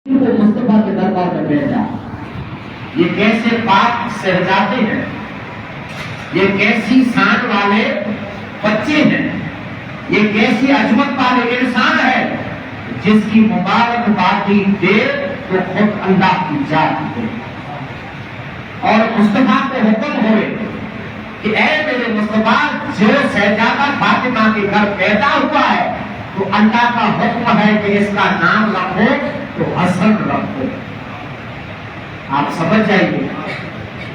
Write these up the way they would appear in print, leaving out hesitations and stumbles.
کو مصطفیٰ کے دربار میں بھیجا. یہ کیسے پاک شہزادے ہیں, یہ کیسی شان والے بچے ہیں, یہ کیسی عظمت والے انسان ہے جس کی مبارک بادی دے تو خود اللہ کی ذات دے. اور مصطفیٰ کو حکم ہوئے کہ اے میرے مصطفیٰ, جو شہزادہ فاطمہ کے گھر پیدا ہوا ہے تو اللہ کا حکم ہے کہ اس کا نام رکھو تو حسن رکھو. آپ سمجھ جائیے,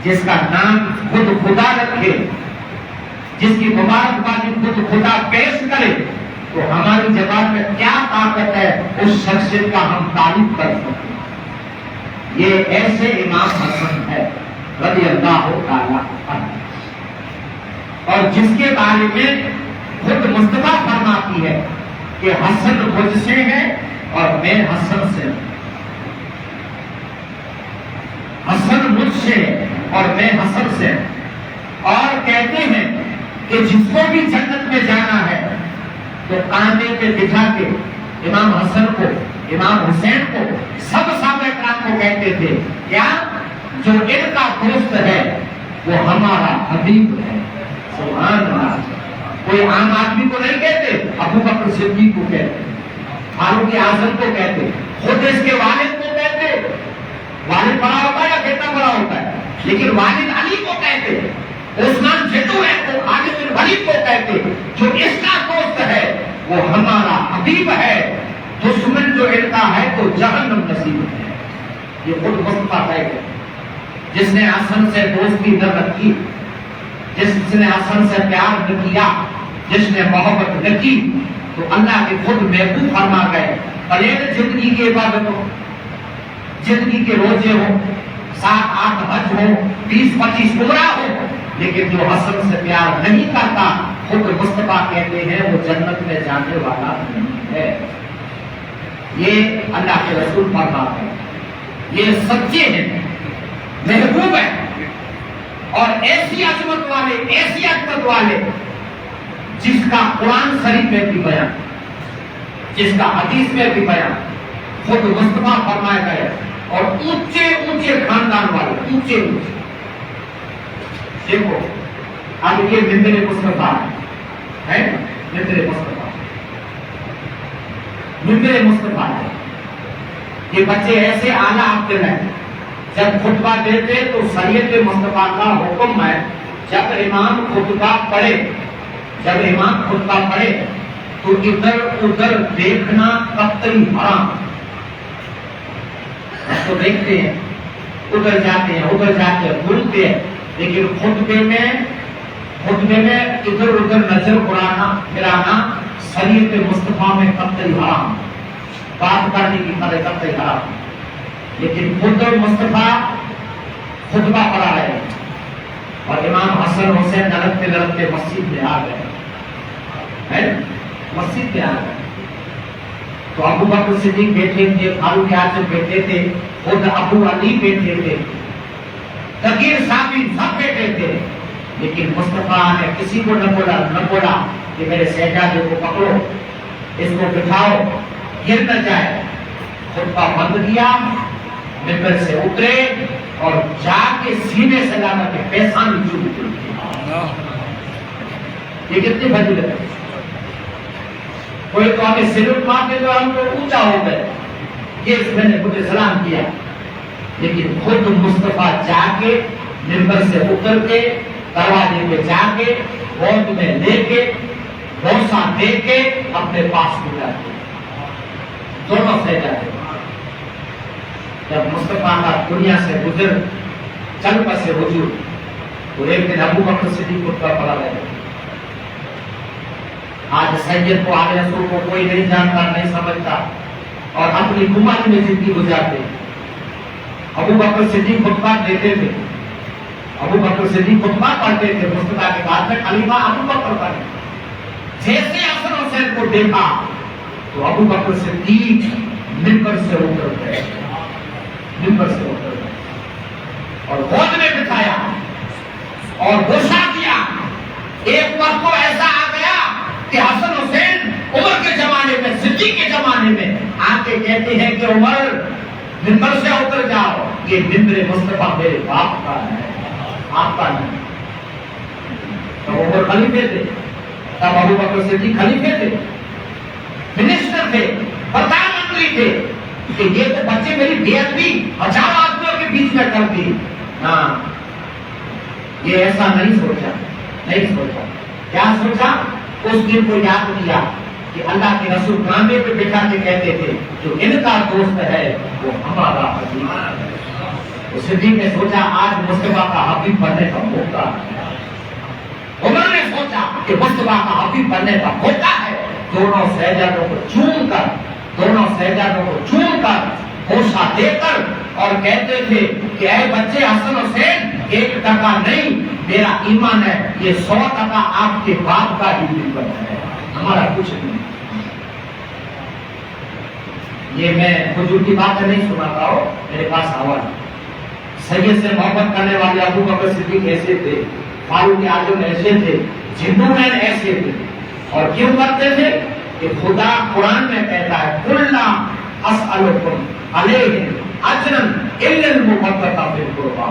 جس کا نام خود خدا رکھے, جس کی مبارک بادی خود خدا پیش کرے, تو ہماری زبان میں کیا طاقت ہے اس شخصیت کا ہم تعریف کر سکتے. یہ ایسے امام حسن ہے رضی اللہ تعالیٰ عنہ, اور جس کے بارے میں خود مصطفیٰ فرماتی ہے کہ حسن مجھ سے ہے اور میں حسن سے ہوں. حسن مجھ سے اور میں حسن سے ہوں. اور کہتے ہیں کہ جس کو بھی جنت میں جانا ہے تو کاندھے پہ بٹھا کے امام حسن کو, امام حسین کو, سب صحابہ کرام کو کہتے تھے کیا جو ان کا دوست ہے وہ ہمارا حبیب ہے. سبحان اللہ. کوئی عام آدمی کو نہیں کہتے, ابو بکر صدیق کو کہتے, فاروق اعظم کو کہتے, خود اس کے والد کو کہتے. والد بڑا ہوتا ہے یا بیٹا بڑا ہوتا ہے, لیکن والد علی کو کہتے, عثمان جدو ہے تو خالد بن ولید کو کہتے. جو اس کا دوست ہے وہ ہمارا حبیب ہے, دشمن جو ان کا ہے تو جہنم نصیب ہے. یہ خود مصطفیٰ ہے جس نے حسن سے دوستی نہ رکھی, جس نے حسن سے پیار نہ کیا, جس نے محبت نہ کی, تو اللہ کے خود محبوب فرما گئے بھلے زندگی کی عبادت ہو, زندگی کے روزے ہو, 7-8 حج ہو, 20-25 عمرہ ہو, لیکن جو حسن سے پیار نہیں کرتا, خود مصطفیٰ کہتے ہیں وہ جنت میں جانے والا نہیں ہے. یہ اللہ کے رسول فرماتے ہیں, یہ سچے ہیں, محبوب ہیں, اور ایسی عظمت والے, ایسی عظمت والے جس کا قرآن شریف میں بھی بیان, جس کا حدیث میں بھی بیان خود مصطفیٰ فرمائے گئے, اور اونچے اونچے خاندان والے, اونچے اونچے. دیکھو اب یہ ممبر مصطفیٰ ہے, ممبر مصطفیٰ, ممبر مصطفیٰ ہے. یہ بچے ایسے اعلیٰ عقل ہیں, جب خطبہ دیتے تو شریعت مصطفیٰ کا حکم ہے جب امام خطبہ پڑھے, جب امام خطبہ پڑھے تو ادھر ادھر دیکھنا قطعی حرام. تو دیکھتے ہیں, ادھر جاتے ہیں, ادھر جاتے ہیں, بولتے ہیں, لیکن خطبے میں ادھر ادھر نظر پھرانا شریعت مصطفیٰ میں قطعی حرام, بات کرنے کی قطعی حرام. لیکن خود مصطفیٰ خطبہ پڑھا ہے اور امام حسن حسین لڑکتے مسجد میں آ گئے, مسجد میں آ گئے. تو ابو بکر صدیق بیٹھے تھے, فاروق اعظم بیٹھے تھے, خود ابو علی بیٹھے تھے, تقیر صاحب سب بیٹھے تھے, لیکن مصطفیٰ نے کسی کو نہ بولا کہ میرے شہزادے کو پکڑو, اس کو بٹھاؤ, گر نہ جائے. خطبہ بند کیا, ممبر سے اترے اور جا کے سینے سے لا کر کے پیشانی چوم دی. یہ کتنی فضیلت ہے. کوئی تو ہمیں سلوٹ مارتے تو ہم تو اونچا ہو گئے, یہ میں نے مجھے سلام کیا, لیکن خود مصطفیٰ جا کے ممبر سے اتر کے دروازے پہ جا کے گود میں لے کے بوسہ دے کے اپنے پاس بلا دیا. دونوں سے جاتے. جب مصطفیٰ کا دنیا سے گزر چل بسے وجود, تو ایک دن ابو بکر صدیق خطبہ پڑھا گیا. آج سید کو, آل رسول کو کوئی نہیں جانتا, نہیں سمجھتا, اور اپنی گمان میں زندگی گزارتے. ابو بکر صدیق خطبہ دیتے تھے, ابو بکر صدیق خطبہ پڑھتے تھے, مصطفیٰ کے بعد میں خلیفہ ابو بکر بنے. جیسے حسن حسین کو دیکھا تو ابو بکر صدیق ممبر سے اتر گئے, ممبر سے اتر گئے اور گود میں بٹھایا اور بوسہ دیا. ایک وقت تو ایسا آ گیا کہ حسن حسین عمر کے زمانے میں, صدیق کے زمانے میں آ کے کہتے ہیں کہ عمر منبر سے اتر جاؤ، یہ منبر مصطفیٰ میرے باپ کا ہے، آپ کا نہیں۔ تو عمر خلیفے تھے، تب ابو بکر صدیق خلیفے تھے، منسٹر تھے، پردھان منتری تھے، کہ یہ تو بچے میری بیعت بھی 1000 آدمیوں کے بیچ میں کر دی۔ ہاں، یہ ایسا نہیں سوچا، نہیں سوچا۔ کیا سوچا؟ اس دن کو یاد کیا کہ اللہ کے رسول کاندھے پہ بٹھا کے کہتے تھے جو ان کا دوست ہے وہ ہمارا حبیب ہے۔ صدیق نے سوچا آج مصطفیٰ کا حبیب بننے کا موقع ہے۔ عمر نے سوچا کہ مصطفیٰ کا حبیب بننے کا موقع ہے۔ دونوں شہزادوں کو چون کر ہوشہ دے کر اور کہتے تھے کہ اے بچے حسن حسین، 1% نہیں، میرا ایمان ہے یہ 100% آپ کے باپ کا ہی خدمت ہے، ہمارا کچھ نہیں۔ یہ میں حضور کی باتیں نہیں سناتا ہوں، میرے پاس آواز۔ سید سے محبت کرنے والے ابو بکر صدیق ایسے تھے، فاروق اعظم ایسے تھے، جنوبین ایسے تھے، اور کیوں کرتے تھے کہ خدا قرآن میں کہتا ہے قُلْ لَا أَسْأَلُكُمْ عَلَيْهِ أَجْرًا إِلَّا الْمَوَدَّةَ فِي الْقُرْبَىٰ۔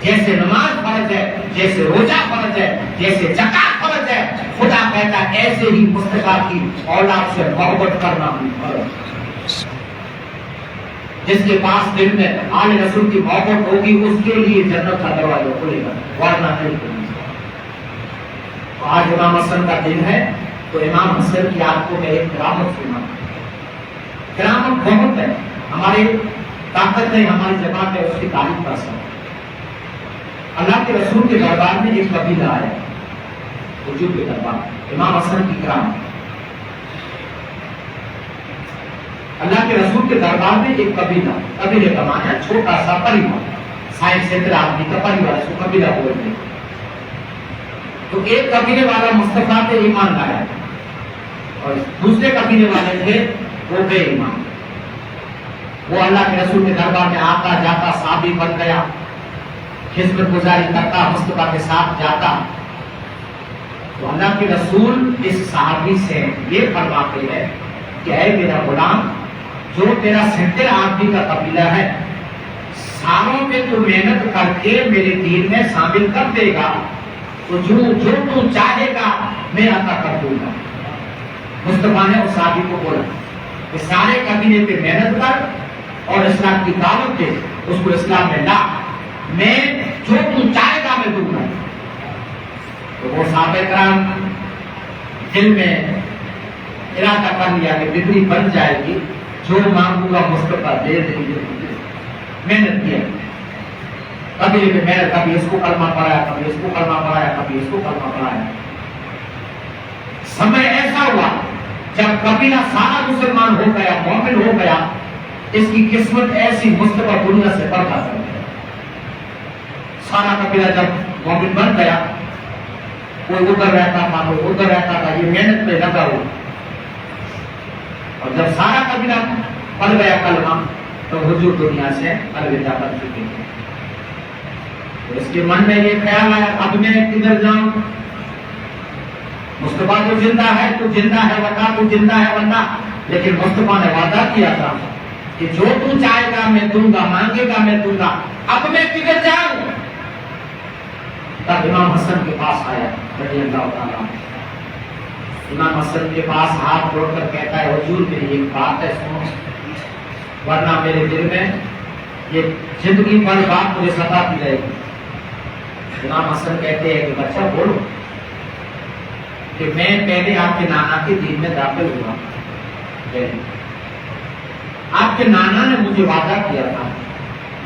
جیسے نماز فرض ہے، جیسے روزہ فرض ہے، جیسے زکات فرض ہے، خدا کہتا ہے ایسے ہی مصطفیٰ کی اولاد سے محبت کرنا بھی فرض ہے۔ جس کے پاس دل میں آل رسول کی محبت ہوگی اس کے لیے جنت کا دروازہ کھلے گا، ورنہ نہیں کھلے گا۔ آج امام حسن کا دن ہے تو امام حسن کی آپ کو میں ایک کرامت سنا۔ کرامت بہت ہے، ہماری طاقت نہیں، ہماری جماعت ہے اس کی تعریف کر سکتے۔ اللہ کے رسول کے دربار میں ایک قبیلہ آیا، حضور کے دربار، امام حسن کی کرامت۔ اللہ کے رسول کے دربار میں ایک قبیلہ، قبیلے کا معنی چھوٹا سا پریوار، 60-70 آدمی کا پریوار، اس کو قبیلہ بولتے ہیں۔ تو ایک قبیلے والا مصطفیٰ پہ ایمان لایا اور دوسرے قبیلے والے تھے وہ بے ایمان۔ وہ اللہ کے رسول کے دربار میں آتا جاتا صحابی بن گیا، خدمت گزاری کرتا، مصطفیٰ کے ساتھ جاتا۔ تو اللہ کے رسول اس صحابی سے یہ فرماتے ہیں کہ اے میرا غلام، جو تیرا 70 آدمی کا قبیلہ ہے، سالوں میں تو محنت کر کے میرے دین میں شامل کر دے گا تو جو تو چاہے گا میں عطا کر دوں گا۔ مصطفیٰ نے اس صحابی کو بولا کہ سارے قبیلے پہ محنت کر اور اسلام کی دعوت دے، اس کو اسلام میں لا، میں جو تو چاہے گا میں دوں گا۔ تو وہ صحابہ کرام دل میں ارادہ کر لیا کہ بگڑی بن جائے گی، جو مانگوں گا مصطفیٰ دے دیں گے۔ محنت کیا، قبیلے میں محنت، کبھی اس کو کلمہ پڑھایا، کبھی اس کو کلمہ پڑھایا، کبھی اس کو کلمہ پڑھایا۔ سمے ایسا ہوا جب قبیلہ سارا مسلمان ہو گیا، مومن ہو گیا، اس کی قسمت ایسی مصطفیٰ دنیا سے پردہ کر گیا۔ سارا قبیلہ جب مومن بن گیا، کوئی ادھر رہتا تھا، کوئی ادھر رہتا تھا، یہ محنت میں لگا ہوا۔ اور جب سارا قبیلہ پڑھ گیا کلمہ تو حضور دنیا سے الوداع کر چکے تھے۔ تو اس کے من میں یہ خیال آیا اب میں کدھر جاؤں؟ مصطفیٰ تو زندہ ہے، تو زندہ ہے ورنہ، تو زندہ ہے ورنہ، لیکن مصطفیٰ نے وعدہ کیا تھا کہ جو تو چاہے گا میں دوں گا، مانگے گا میں دوں گا، اب میں کدھر جاؤں؟ تب امام حسن کے پاس آیا رضی اللہ تعالیٰ۔ امام حسن کے پاس ہاتھ جوڑ کر کہتا ہے حضور میری ایک بات ہے سنو، ورنہ میرے دل میں یہ زندگی بھر بات مجھے ستاتی رہے گی۔ امام حسن کہتے ہیں کہ بچہ بولو کہ میں پہلے آپ کے نانا کے دین میں داخل ہوا، آپ کے نانا نے مجھے وعدہ کیا تھا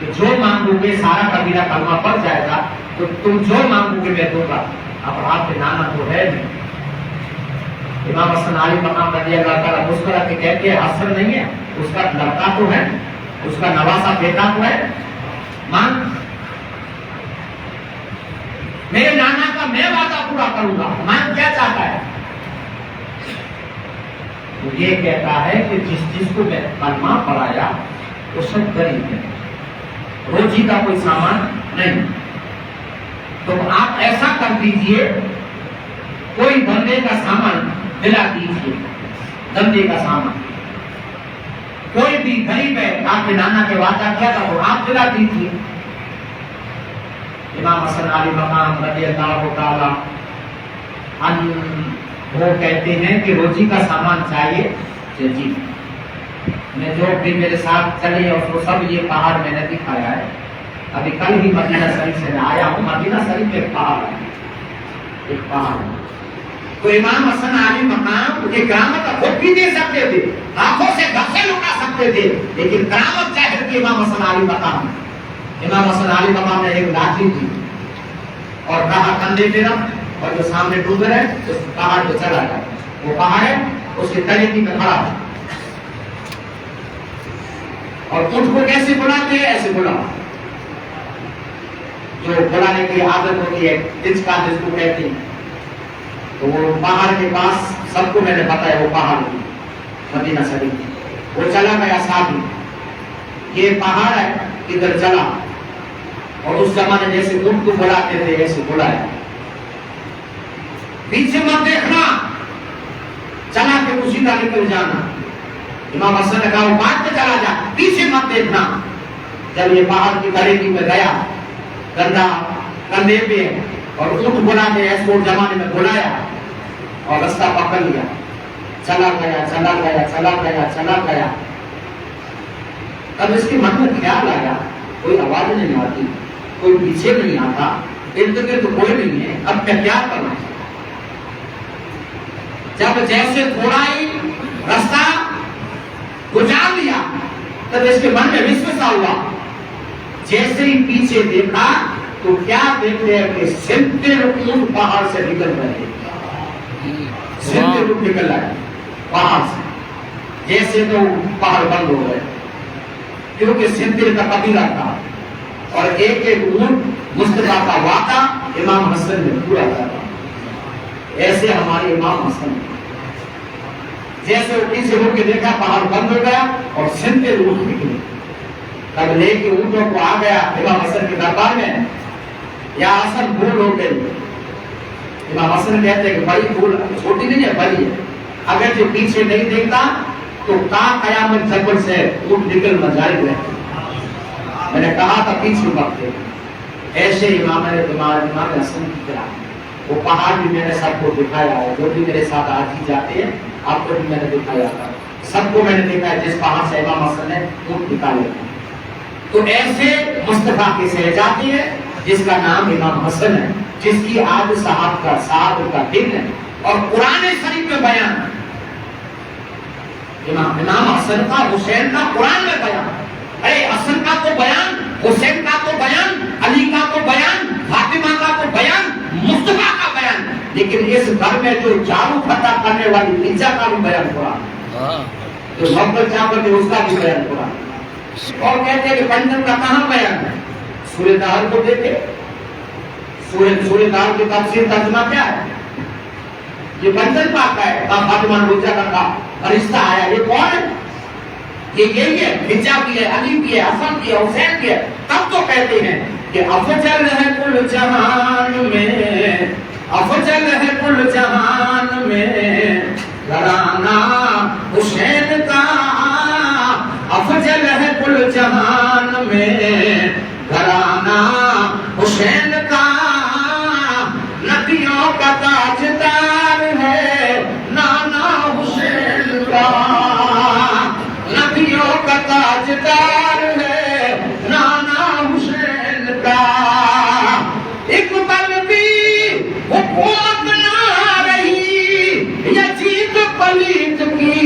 کہ جو مانگو گے سارا قبیلہ کلمہ پڑ جائے گا تو تم جو مانگو گے میں دوں گا۔ اب آپ کے نانا تو ہے نہیں۔ امام حسن علی مقام رضی اللہ تعالیٰ مسکرا کے کہتے ہیں حسن نہیں ہے، اس کا لڑکا تو ہے، اس کا نواسا بیٹا تو ہے، مانگ، میرے نانا کا میں وعدہ پورا کروں گا، مانگ کیا چاہتا ہے؟ تو یہ کہتا ہے کہ جس کو میں کلمہ پڑھایا وہ سب غریب ہے، روزی کا کوئی سامان نہیں، تو آپ ایسا کر دیجئے کوئی بندے کا سامان دلا دیجئے، دندے کا سامان، کوئی بھی غریب ہے آپ کے نانا کے وعدہ کیا تھا وہ آپ دلا دیجیے. امام حسن علی مقام رضی اللہ تعالی عنہ وہ کہتے ہیں کہ روزی کا سامان چاہیے. جی میں جو بھی میرے ساتھ چلے اور وہ سب یہ پہاڑ میں نے دکھایا ہے. ابھی کل ہی مدینہ شریف سے آیا ہوں. مدینہ شریف کے پہاڑ ہے, ایک پہاڑ. تو امام حسن علی مقام یہ کرامت خود بھی دے سکتے تھے, آنکھوں سے گھر سے لٹا سکتے تھے, لیکن کرامت ظاہر کی امام حسن علی مقام. امام حسن علی مقام نے ایک لاٹھی دی اور کہا کندھے پہ رکھ, اور جو سامنے ڈوب رہے اس پہاڑ پہ چلا جائے. وہ پہاڑ ہے اس کے تلے کی میں کھڑا ہے, اور اونٹ کو کیسے بلاتے ہیں, ایسے بلا جو بلانے کی عادت ہوتی ہے, جس کا جس کو کہتے ہیں. تو وہ پہاڑ کے پاس سب کو میں نے بتایا وہ پہاڑ مدینہ شریف. وہ چلا گیا ساتھ, یہ پہاڑ ہے ادھر چلا, اور اس زمانے جیسے اونٹ کو بلاتے تھے ایسے بلایا. پیچھے مت دیکھنا, چلا کے اسی کا نکل جانا. امام حسن نے کہا وہ بات پہ چلا جا, پیچھے مت دیکھنا. جب یہ پہاڑ کی قریبی میں گیا, گندا کندھے پہ اور اونٹ بلاتے ایسے وہ زمانے میں بلایا اور رستہ پکڑ لیا. چلا گیا چلا گیا چلا گیا چلا گیا. تب اس کے من میں خیال آیا کوئی آواز نہیں آتی, کوئی پیچھے نہیں آتا, ارد گرد تو کوئی نہیں ہے, اب میں کیا کرنا. جب جیسے تھوڑا ہی رستہ گزار لیا تب اس کے من میں وسوسہ ہوا. جیسے ہی پیچھے دیکھا تو کیا دیکھتے ہیں کہ 70 اونٹ پہاڑ سے نکل رہے, 70 اونٹ نکل رہے پہاڑ سے. جیسے تو پہاڑ بند ہو گئے, کیونکہ 70 کا قبیلہ تھا, اور ایک ایک اونٹ مصطفیٰ کا وعدہ امام حسن نے پورا کرا. ایسے ہمارے امام حسن جیسے وہ پیچھے ہو کے دیکھا پہاڑ بند ہو گیا اور 70 اونٹ نکلے. تب لے کے اونٹوں کو آ گیا امام حسن کے دربار میں. یا حسن بھول ہو گئی. امام حسن کہتے ہیں کہ بڑی بھول چھوٹی نہیں ہے, بڑی ہے. اگر جو پیچھے نہیں دیکھتا تو تا قیامت جبل سے اونٹ نکل نہ جائے گا. میں نے کہا تھا پیچھے مت دیکھ. ایسے امام حسن کی طرح وہ پہاڑ بھی میں نے سب کو دکھایا ہے. جو بھی میرے ساتھ آج ہی جاتے ہیں آپ کو بھی میں نے دکھایا تھا, سب کو میں نے دیکھا ہے جس پہاڑ سے امام حسن نے اونٹ نکالے. تو ایسے مصطفیٰ کے شہزادے ہیں جس کا نام امام حسن ہے, جس کی آج صاحب کا دن ہے, اور قرآن شریف میں بیان امام حسن کا حسین کا قرآن میں بیان. ارے حسن کا تو بیان, حسین کا تو بیان, علی کا تو بیان, فاطمہ کا تو بیان, مصطفیٰ کا بیان, لیکن اس گھر میں جو جادو فتح کرنے والی پنجا کا بھی بیان قرآن, جو محبت چاول نے اس کا بھی بیان قرآن. اور کہتے ہیں کہ پنجن کا کہاں بیان ہے, سورہ دہر کو دیکھے. سورہ دہر کی تفسیر ترجمہ کیا ہے, یہ پنجن پاک کا ہے. فاطمہ نے کا فرشتہ آیا, یہ کون ہے, یہ یہی ہے, پنجا بھی ہے, علی بھی ہے, حسن بھی ہے, حسین بھی ہے. تب تو کہتے ہیں کہ افضل ہے کل جہان میں, افضل ہے کل جہان میں گھرانہ حسین کا, افضل ہے کل جہان میں گھرانہ حسین کا. نبیوں کا تاجدار ہے نانا حسین کا, نبیوں کا تاجدار ہے نانا حسین کا. ایک پل بھی حکومت نہ رہی یزید پلیت کی,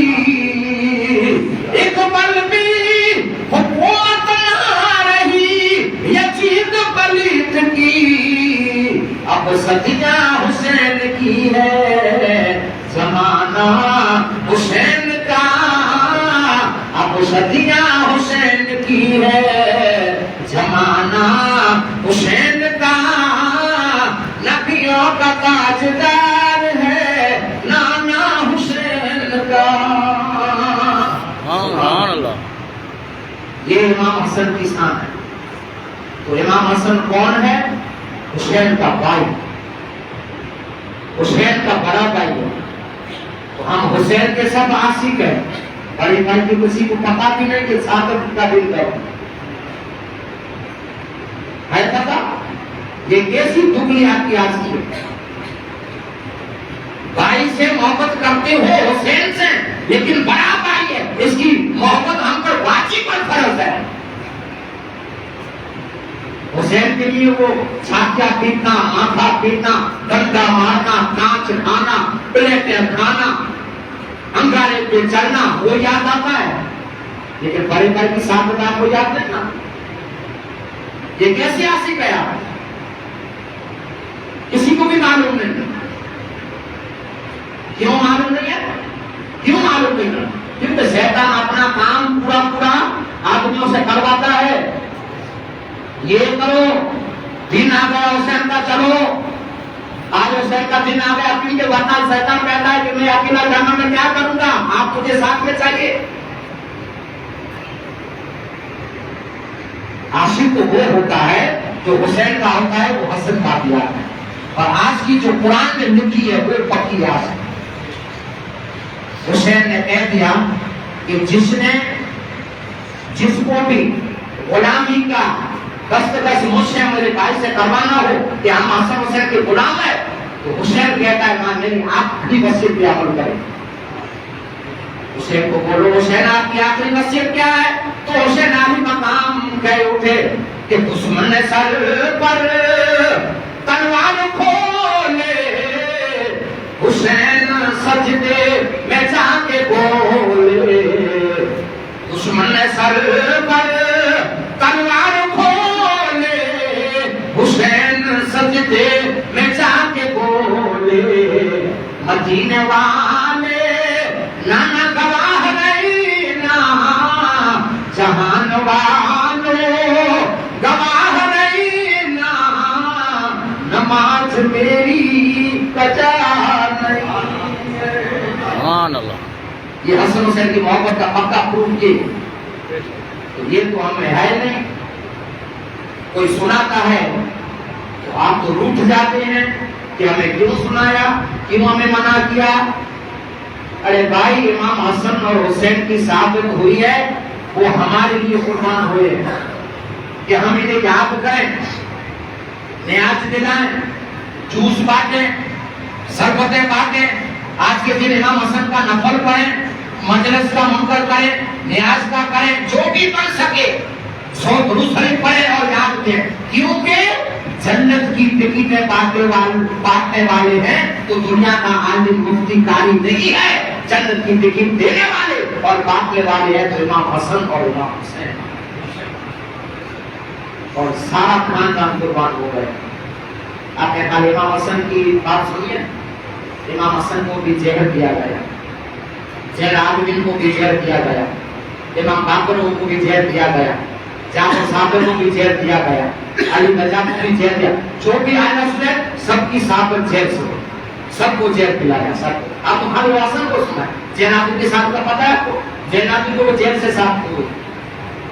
ایک پل بھی حکومت نہ رہی یزید پلیت کی. اب صدیاں حسین کی ہے زمانہ حسین کا, اب صدیاں حسین کی ہے زمانہ حسین کا. نبیوں کا تاجدار ہے نانا حسین کا. سبحان اللہ. یہ امام حسن کی شان ہے. تو امام حسن کون ہے, حسین کا بھائی, حسین کا بڑا بھائی ہے. تو ہم حسین کے سب عاشق ہیں, بڑے بھائی کی کسی کو پتا بھی نہیں کہ شہادت کا دن کب ہے پتا؟ یہ کیسی دگلی آپ کی آج کی ہے؟ بھائی سے محبت کرتے ہو حسین سے، لیکن بڑا بھائی ہے، اس کی محبت ہم پر واجب اور فرض ہے۔ حسین کے لیے وہ چھاتیا پیٹنا، ماتھا پیٹنا، ڈنڈا مارنا، کانچ کھانا، پلیٹیں کھانا، انگارے پہ چلنا وہ یاد آتا ہے، لیکن بڑے بھائی کی شہادت آپ کو یاد نہیں نا؟ یہ کیسے آسی گیا کسی کو بھی معلوم نہیں۔ کیوں معلوم نہیں ہے؟ کیوں معلوم نہیں ہے؟ کیونکہ شیطان اپنا کام پورا آدمیوں سے کرواتا ہے۔ یہ کرو، دن آ گیا حسین کا، چلو آج حسین کا دن آ گیا، کیونکہ ورنہ شیطان کہتا ہے کہ میں اکیلا جانا میں کیا کروں گا، آپ تجھے ساتھ میں چاہیے۔ عاشق تو وہ ہوتا ہے جو حسین کا ہوتا ہے، وہ حسن کا دیا ہے، اور آج کی جو قرآن میں لکھی ہے وہ پکی آج ہے۔ حسین نے کہہ دیا کہ جس کو بھی غلامی کا دستخط مجھ سے میرے بھائی سے کروانا ہو کہ ہم حسن حسین کے غلام ہے، تو حسین کہتا ہے ماں نہیں، آپ کی وصیت پہ عمل کریں۔ حسین کو بولو حسین آپ کی آخری وصیت کیا ہے؟ تو حسین علی مقام کہہ اٹھے کہ دشمن سر پر تلوار کھولے، حسین سجدے میں جا کے بولے، دشمن سر پر تلوار کھولے، حسین سجدے میں جا کے بولے، مدینے والے نانا گواہ رہینا، جہان والوں گواہ رہینا، نماز میری قضا نہیں ہے۔ سبحان اللہ۔ یہ حسن حسین کی محبت کا پکا پروف یہ، تو یہ تو ہمیں ہے نہیں۔ کوئی سناتا ہے تو آپ تو روٹھ جاتے ہیں کہ ہمیں کیوں سنایا، کیوں ہمیں منع کیا۔ ارے بھائی امام حسن اور حسین کی شہادت ہوئی ہے، وہ ہمارے لیے قربان ہوئے کہ ہم انہیں یاد کریں، نیاز دلائیں، جوس بانٹیں، شربتیں بانٹیں، آج کے دن امام حسن کا نفل پڑھیں، مجلس کا منکر کریں، نیاز کا کریں، جو بھی بن سکے، سو درود شریف پڑھیں اور یاد دیں، کیونکہ جنت کی ٹکٹیں بانٹنے والے ہیں تو دنیا کا عالم مفتی قاری نہیں ہے، جنت کی ٹکٹ دینے والے اور بانٹنے والے ہیں تو امام حسن اور امام حسین، اور سارا خاندان قربان ہو گئے۔ آپ نے کہا امام حسن کی بات سنیے، امام حسن کو بھی زہر دیا گیا، زین العابدین کو بھی زہر دیا گیا، امام باقر کو بھی زہر دیا گیا، جعفر صادق کو بھی زہر دیا گیا، علی نجاف کو بھی زہر دیا، جو بھی آیا اس نے سب کی صحابت زہر سے، سب کو زہر پلایا، سب۔ آپ تو خالی حسن کو سنا ہے، زین العابدین کے ساتھ کا پتہ ہے آپ کو، زین العابدین کو وہ زہر سے صاف ہوئے،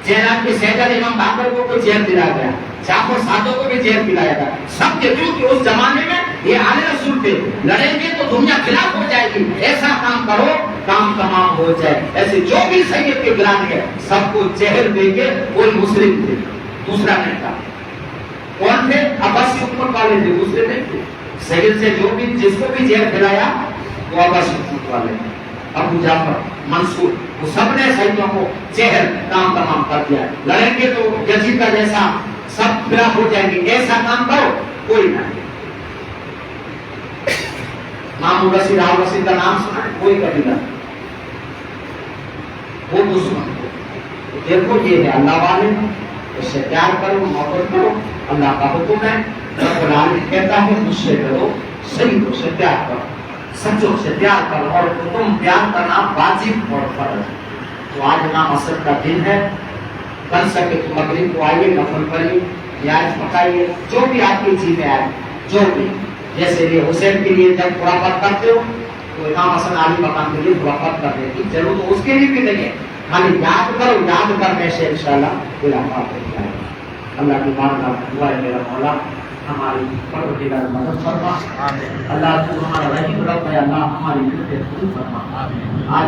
زین العابدین کے سیدہ امام باقر کو زہر دلایا گیا، جعفر صادق کو بھی زہر پلایا گیا، سب کے دل کہ اس زمانے میں یہ آل رسول تھے، لڑیں گے تو دنیا خلاف ہو جائے گی، ایسا کام کرو کام تمام ہو جائے۔ ایسے جو بھی سید کے گرانے ہیں سب کو زہر دے کے، کوئی مسلم تھے، دوسرا نہیں تھا۔ کون تھے؟ عباسی حکومت والے تھے، دوسرے نہیں تھے۔ سید سے جو بھی جس کو بھی زہر کھلایا وہ عباسی حکومت والے تھے، ابو جعفر، منصور، وہ سب نے سیدوں کو زہر کام تمام کر دیا۔ لڑیں گے تو یزید کا جیسا سب خلاف ہو جائیں گے، ایسا کام کرو کوئی نہ۔ مامون رشید، راؤ رشید کا نام سنا ہے؟ کوئی کبھی نہ، وہ دشمن کو دیکھو یہ ہے اللہ والے، اس سے پیار کرو، محبت کرو، اللہ کا حکم ہے، رب العالمین کہتا ہے مجھ سے کرو، سیدوں سے پیار کرو، سچوں سے پیار کرو، اور تم پیار کرنا واجب اور فرض ہے۔ تو آج امام حسن کا دن ہے، بن سکے تو مغرب کو آئیے، نفل پڑھیے، نیاز پکائیے، جو بھی آپ کی چیزیں آئے، جو بھی، جیسے یہ حسین کے لیے جب خرافات کرتے ہو تو امام حسن علی مقام کے لیے خرافات کرنے کی ضرورت تو اس کے لیے بھی نہیں ہے، خالی یاد کرو، یاد کرنے سے انشاءاللہ خلافات ہو جائے گا۔ اللہ کی بارگاہ میں دعا ہے میرا مولا ہماری پروردگار مدد فرما، اللہ تو ہمارا رحیم رب ہے، اللہ ہماری مدد فرما۔ آج